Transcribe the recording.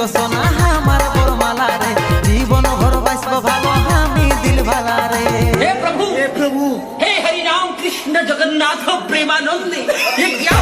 গো সোনা আমার বরমালা রে জীবন ভর বাঁচবো ভালো আমি দিল ভালা রে। हे प्रभु हे हरि राम कृष्ण जगन्नाथ प्रेमानंद ये क्या